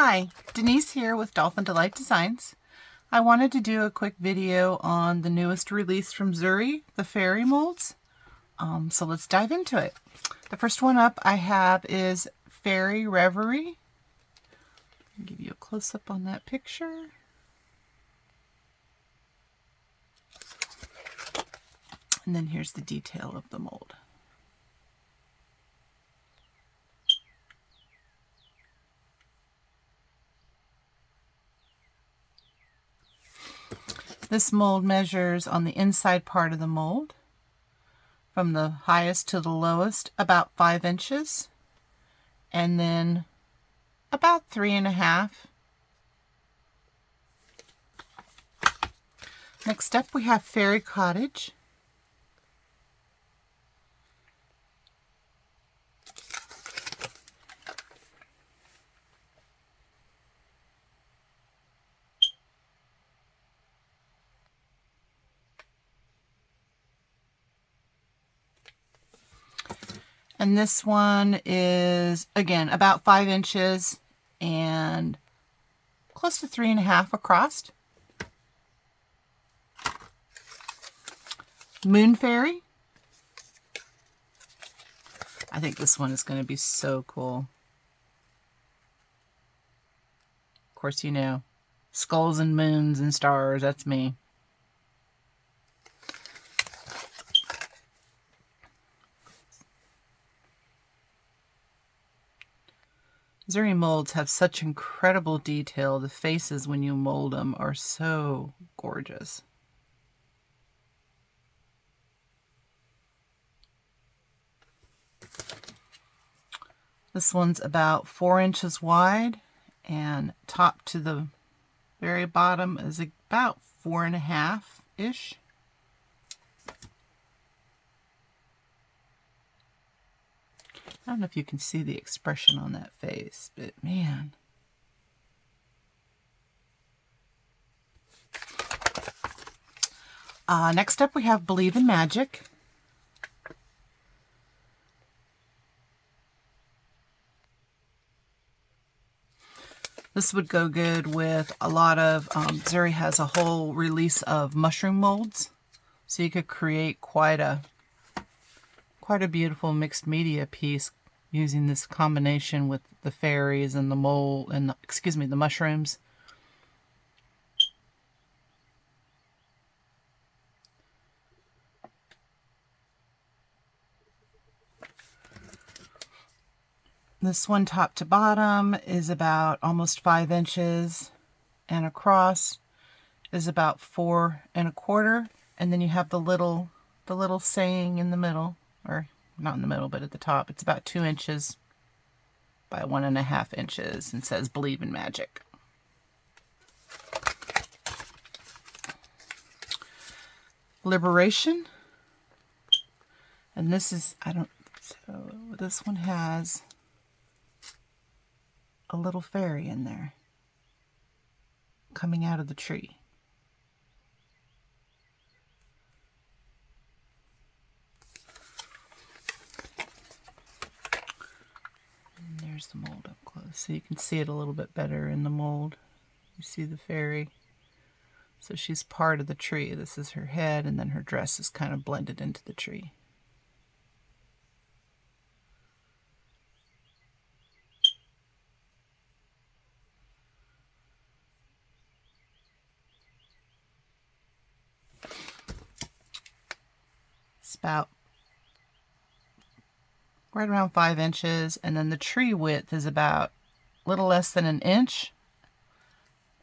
Hi, Denise here with Dolphin Delight Designs. I wanted to do a quick video on the newest release from Zuri, the fairy molds. So let's dive into it. The first one up I have is Fairy Reverie. I'll give you a close-up on that picture. And then here's the detail of the mold. This mold measures on the inside part of the mold from the highest to the lowest about 5 inches, and then about 3.5. Next up we have Fairy Cottage. And this one is, again, about 5 inches and close to 3.5 across. Moon Fairy. I think this one is going to be so cool. Of course, you know, skulls and moons and stars, that's me. Zuri molds have such incredible detail. The faces, when you mold them, are so gorgeous. This one's about 4 inches wide, and top to the very bottom is about 4.5-ish. I don't know if you can see the expression on that face, but man. Next up we have Believe in Magic. This would go good with a lot of, Zuri has a whole release of mushroom molds. So you could create quite a beautiful mixed media piece using this combination with the fairies and the mold and the mushrooms. This one top to bottom is about almost 5 inches, and across is about 4.25. And then you have the little saying in the middle, or not in the middle, but at the top. It's about 2 inches by 1.5 inches and says Believe in Magic. Liberation. And this is, so this one has a little fairy in there coming out of the tree. And there's the mold up close, so you can see it a little bit better in the mold. You see the fairy. So she's part of the tree. This is her head, and then her dress is kind of blended into the tree. It's about right around 5 inches, and then the tree width is about a little less than 1 inch,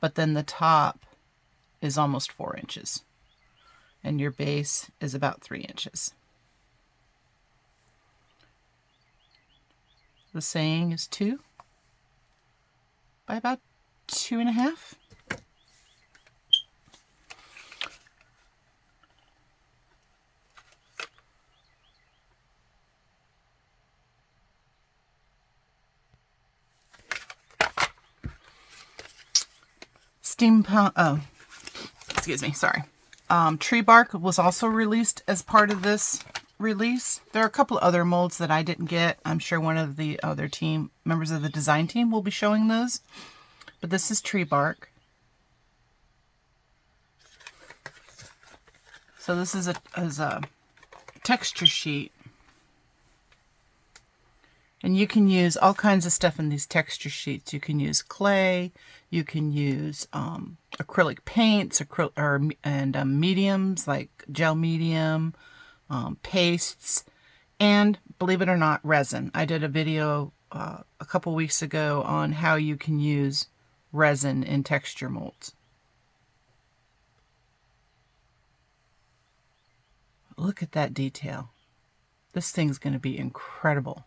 but then the top is almost 4 inches, and your base is about 3 inches. The saying is 2 by about 2.5. Steampunk, oh, excuse me, sorry. Tree bark was also released as part of this release. There are a couple other molds that I didn't get. I'm sure one of the other members of the design team will be showing those. but this is tree bark. So this is a texture sheet. And you can use all kinds of stuff in these texture sheets. You can use clay, you can use acrylic paints, and mediums like gel medium, pastes, and believe it or not, resin. I did a video a couple weeks ago on how you can use resin in texture molds. Look at that detail. This thing's going to be incredible.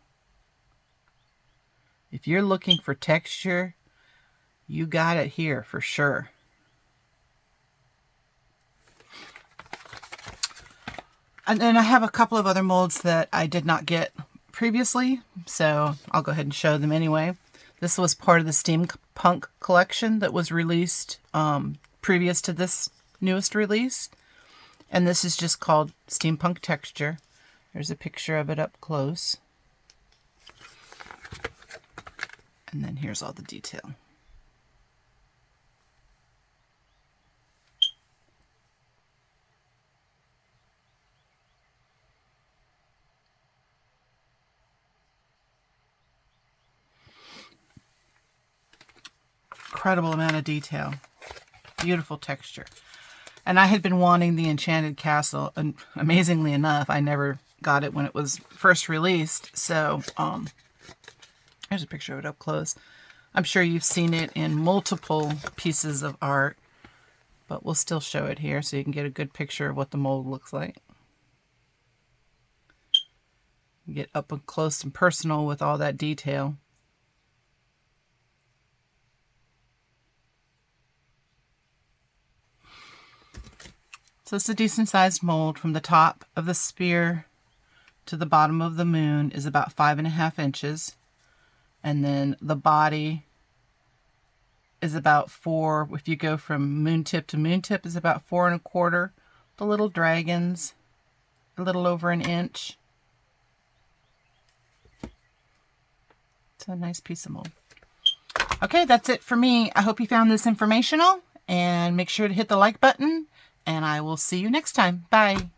If you're looking for texture, you got it here for sure. And then I have a couple of other molds that I did not get previously, so I'll go ahead and show them anyway. This was part of the Steampunk collection that was released previous to this newest release. And this is just called Steampunk Texture. There's a picture of it up close. And then here's all the detail. Incredible amount of detail. Beautiful texture. And I had been wanting the Enchanted Castle, and amazingly enough, I never got it when it was first released. So, here's a picture of it up close. I'm sure you've seen it in multiple pieces of art, but we'll still show it here so you can get a good picture of what the mold looks like. Get up and close and personal with all that detail. So it's a decent sized mold. From the top of the spear to the bottom of the moon is about 5.5 inches. And then the body is about 4, if you go from moon tip to moon tip, is about 4 1/4. The little dragons, a little over 1 inch. It's a nice piece of mold. Okay, that's it for me. I hope you found this informational, and make sure to hit the like button, and I will see you next time. Bye.